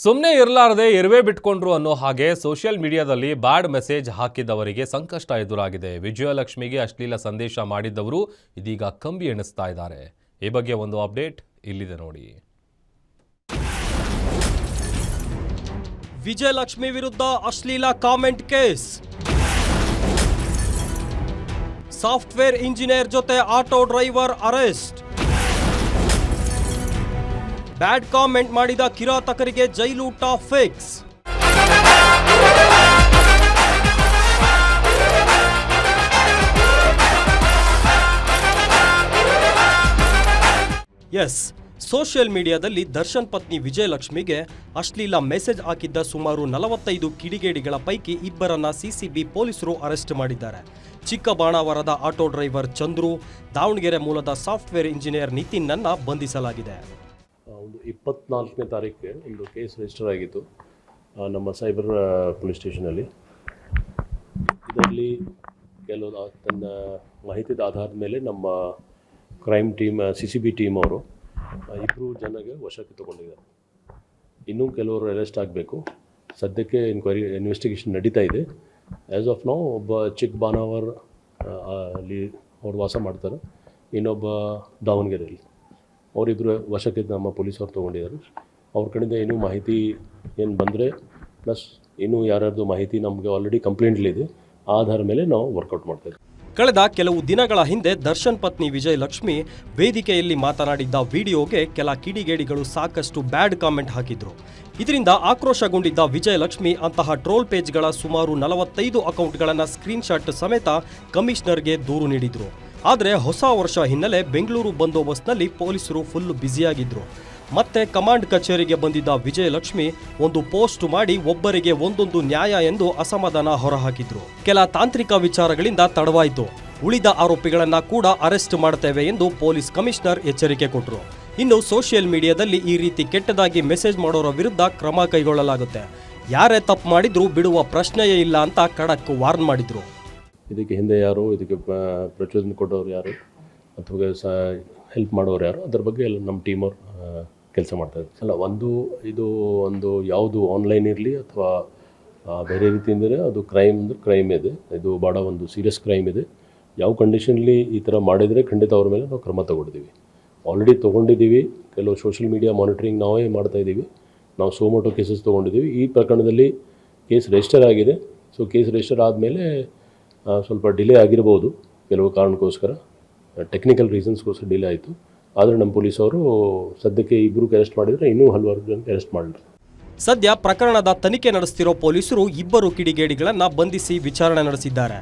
ಸುಮ್ಮನೆ ಇರಲಾರದೆ ಇರುವೆ ಬಿಟ್ಕೊಂಡ್ರು ಅನ್ನೋ ಹಾಗೆ ಸೋಷಿಯಲ್ ಮೀಡಿಯಾದಲ್ಲಿ ಬ್ಯಾಡ್ ಮೆಸೇಜ್ ಹಾಕಿದ್ದವರಿಗೆ ಸಂಕಷ್ಟ ಎದುರಾಗಿದೆ. ವಿಜಯಲಕ್ಷ್ಮಿಗೆ ಅಶ್ಲೀಲ ಸಂದೇಶ ಮಾಡಿದ್ದವರು ಇದೀಗ ಕಂಬಿ ಎಣಿಸ್ತಾ ಇದ್ದಾರೆ. ಈ ಬಗ್ಗೆ ಒಂದು ಅಪ್ಡೇಟ್ ಇಲ್ಲಿದೆ ನೋಡಿ. ವಿಜಯಲಕ್ಷ್ಮಿ ವಿರುದ್ಧ ಅಶ್ಲೀಲ ಕಾಮೆಂಟ್ ಕೇಸ್. ಸಾಫ್ಟ್ವೇರ್ ಇಂಜಿನಿಯರ್ ಜೊತೆ ಆಟೋ ಡ್ರೈವರ್ ಅರೆಸ್ಟ್. ಬ್ಯಾಡ್ ಕಾಮೆಂಟ್ ಮಾಡಿದ ಕಿರಾತಕರಿಗೆ ಜೈಲೂಟ ಫಿಕ್ಸ್. ಸೋಷಿಯಲ್ ಮೀಡಿಯಾದಲ್ಲಿ ದರ್ಶನ್ ಪತ್ನಿ ವಿಜಯಲಕ್ಷ್ಮಿಗೆ ಅಶ್ಲೀಲ ಮೆಸೇಜ್ ಹಾಕಿದ್ದ ಸುಮಾರು 45 ಕಿಡಿಗೇಡಿಗಳ ಪೈಕಿ ಇಬ್ಬರನ್ನ ಸಿಸಿಬಿ ಪೊಲೀಸರು ಅರೆಸ್ಟ್ ಮಾಡಿದ್ದಾರೆ. ಚಿಕ್ಕಬಾಣಾವರದ ಆಟೋ ಡ್ರೈವರ್ ಚಂದ್ರು, ದಾವಣಗೆರೆ ಮೂಲದ ಸಾಫ್ಟ್ವೇರ್ ಇಂಜಿನಿಯರ್ ನಿತಿನ್ನನ್ನು ಬಂಧಿಸಲಾಗಿದೆ. 24ನೇ ತಾರೀಕಿಗೆ ಒಂದು ಕೇಸ್ ರಿಜಿಸ್ಟರ್ ಆಗಿತ್ತು ನಮ್ಮ ಸೈಬರ್ ಪೊಲೀಸ್ ಸ್ಟೇಷನಲ್ಲಿ. ಇದರಲ್ಲಿ ಕೆಲವು ತನ್ನ ಮಾಹಿತಿದ ಆಧಾರದ ಮೇಲೆ ನಮ್ಮ ಕ್ರೈಮ್ ಟೀಮ್ CCB ಟೀಮ್ ಅವರು 2 ಜನಗೆ ವಶಕ್ಕೆ ತಗೊಂಡಿದ್ದಾರೆ. ಇನ್ನೂ ಕೆಲವರು ಅರೆಸ್ಟ್ ಆಗಬೇಕು. ಸದ್ಯಕ್ಕೆ ಇನ್ವೆಸ್ಟಿಗೇಷನ್ ನಡೀತಾ ಇದೆ. ಆ್ಯಸ್ ಆಫ್ ನಾವು ಒಬ್ಬ ಚಿಕ್ಕಬಾಣಾವರ ಅಲ್ಲಿ ಅವ್ರು ವಾಸ ಮಾಡ್ತಾರೆ, ಇನ್ನೊಬ್ಬ ದಾವಣಗೆರೆಯಲ್ಲಿ, ಅವರಿಬ್ಬರು ವಶಕ್ಕೆ ನಮ್ಮ ಪೊಲೀಸವ್ರು ತೊಗೊಂಡಿದ್ದಾರೆ. ಅವ್ರ ಕಡೆಯಿಂದ ಏನೂ ಮಾಹಿತಿ ಏನು ಬಂದರೆ ಪ್ಲಸ್ ಇನ್ನೂ ಯಾರ್ಯಾರ್ದು ಮಾಹಿತಿ ನಮಗೆ ಆಲ್ರೆಡಿ ಕಂಪ್ಲೇಂಟ್ಲಿದೆ, ಆ ಆಧಾರ ಮೇಲೆ ನಾವು ವರ್ಕೌಟ್ ಮಾಡ್ತಾಯಿದ್ದೀವಿ. ಕಳೆದ ಕೆಲವು ದಿನಗಳ ಹಿಂದೆ ದರ್ಶನ್ ಪತ್ನಿ ವಿಜಯಲಕ್ಷ್ಮಿ ವೇದಿಕೆಯಲ್ಲಿ ಮಾತನಾಡಿದ್ದ ವಿಡಿಯೋಗೆ ಕೆಲ ಕಿಡಿಗೇಡಿಗಳು ಸಾಕಷ್ಟು ಬ್ಯಾಡ್ ಕಾಮೆಂಟ್ ಹಾಕಿದ್ರು. ಇದರಿಂದ ಆಕ್ರೋಶಗೊಂಡಿದ್ದ ವಿಜಯಲಕ್ಷ್ಮಿ ಅಂತಹ ಟ್ರೋಲ್ ಪೇಜ್ಗಳ ಸುಮಾರು 45 ಅಕೌಂಟ್ಗಳನ್ನು ಸ್ಕ್ರೀನ್ಶಾಟ್ ಸಮೇತ ಕಮಿಷನರ್ಗೆ ದೂರು ನೀಡಿದ್ರು. ಆದರೆ ಹೊಸ ವರ್ಷ ಹಿನ್ನೆಲೆ ಬೆಂಗಳೂರು ಬಂದೋಬಸ್ತ್ನಲ್ಲಿ ಪೊಲೀಸರು ಫುಲ್ ಬ್ಯುಸಿಯಾಗಿದ್ರು. ಮತ್ತೆ ಕಮಾಂಡ್ ಕಚೇರಿಗೆ ಬಂದಿದ್ದ ವಿಜಯಲಕ್ಷ್ಮಿ ಒಂದು ಪೋಸ್ಟ್ ಮಾಡಿ ಒಬ್ಬರಿಗೆ ಒಂದೊಂದು ನ್ಯಾಯ ಎಂದು ಅಸಮಾಧಾನ ಹೊರಹಾಕಿದ್ರು. ಕೆಲ ತಾಂತ್ರಿಕ ವಿಚಾರಗಳಿಂದ ತಡವಾಯಿತು. ಉಳಿದ ಆರೋಪಿಗಳನ್ನ ಕೂಡ ಅರೆಸ್ಟ್ ಮಾಡ್ತೇವೆ ಎಂದು ಪೊಲೀಸ್ ಕಮಿಷನರ್ ಎಚ್ಚರಿಕೆ ಕೊಟ್ಟರು. ಇನ್ನು ಸೋಷಿಯಲ್ ಮೀಡಿಯಾದಲ್ಲಿ ಈ ರೀತಿ ಕೆಟ್ಟದಾಗಿ ಮೆಸೇಜ್ ಮಾಡೋರ ವಿರುದ್ಧ ಕ್ರಮ ಕೈಗೊಳ್ಳಲಾಗುತ್ತೆ. ಯಾರೇ ತಪ್ಪು ಮಾಡಿದ್ರೂ ಬಿಡುವ ಪ್ರಶ್ನೆಯೇ ಇಲ್ಲ ಅಂತ ಖಡಕ್ ವಾರ್ನ್ ಮಾಡಿದ್ರು. ಇದಕ್ಕೆ ಹಿಂದೆ ಯಾರು, ಇದಕ್ಕೆ ಪ್ರಚೋದನೆ ಕೊಡೋರು ಯಾರು, ಅಥವಾ ಹೆಲ್ಪ್ ಮಾಡೋರು ಯಾರು, ಅದ್ರ ಬಗ್ಗೆ ಎಲ್ಲ ನಮ್ಮ ಟೀಮವ್ರು ಕೆಲಸ ಮಾಡ್ತಾಯಿದ್ರು. ಅಲ್ಲ, ಒಂದು ಯಾವುದು ಆನ್ಲೈನ್ ಇರಲಿ ಅಥವಾ ಬೇರೆ ರೀತಿಯಿಂದರೆ ಅದು ಕ್ರೈಮ್ ಇದೆ. ಇದು ಭಾಳ ಒಂದು ಸೀರಿಯಸ್ ಕ್ರೈಮ್ ಇದೆ. ಯಾವ ಕಂಡೀಷನ್ಲಿ ಈ ಥರ ಮಾಡಿದರೆ ಖಂಡಿತ ಅವ್ರ ಮೇಲೆ ನಾವು ಕ್ರಮ ತೊಗೊಂಡಿದ್ದೀವಿ, ಆಲ್ರೆಡಿ ತೊಗೊಂಡಿದ್ದೀವಿ. ಕೆಲವು ಸೋಷಿಯಲ್ ಮೀಡಿಯಾ ಮಾನಿಟ್ರಿಂಗ್ ನಾವೇ ಮಾಡ್ತಾಯಿದ್ದೀವಿ. ನಾವು ಸೋಮೋಟೋ ಕೇಸಸ್ ತೊಗೊಂಡಿದ್ದೀವಿ. ಈ ಪ್ರಕರಣದಲ್ಲಿ ಕೇಸ್ ರಿಜಿಸ್ಟರ್ ಆಗಿದೆ. ಸೊ ಕೇಸ್ ರಿಜಿಸ್ಟರ್ ಆದಮೇಲೆ ಸ್ವಲ್ಪ ಡಿಲೇ ಆಗಿರ್ಬೋದು, ಕೆಲವು ಕಾರಣಕ್ಕೋಸ್ಕರ, ಟೆಕ್ನಿಕಲ್ ರೀಸನ್ಸ್ಗೋಸ್ಕರ ಡಿಲೇ ಆಯಿತು. ಆದರೆ ನಮ್ಮ ಪೊಲೀಸವರು ಸದ್ಯಕ್ಕೆ 2 ಅರೆಸ್ಟ್ ಮಾಡಿದರೆ, ಇನ್ನೂ ಹಲವಾರು ಜನಕ್ಕೆ ಅರೆಸ್ಟ್ ಮಾಡಿದ್ರು. ಸದ್ಯ ಪ್ರಕರಣದ ತನಿಖೆ ನಡೆಸ್ತಿರೋ ಪೊಲೀಸರು 2 ಕಿಡಿಗೇಡಿಗಳನ್ನ ಬಂಧಿಸಿ ವಿಚಾರಣೆ ನಡೆಸಿದ್ದಾರೆ.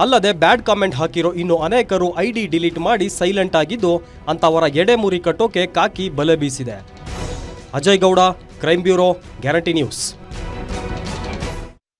ಅಲ್ಲದೆ ಬ್ಯಾಡ್ ಕಾಮೆಂಟ್ ಹಾಕಿರೋ ಇನ್ನು ಅನೇಕರು ID ಡಿಲೀಟ್ ಮಾಡಿ ಸೈಲೆಂಟ್ ಆಗಿದ್ದು ಅಂತವರ ಎಡೆಮುರಿ ಕಟ್ಟೋಕೆ ಕಾಕಿ ಬಲೆ ಬೀಸಿದೆ. Ajay Gowda, crime bureau, guarantee news.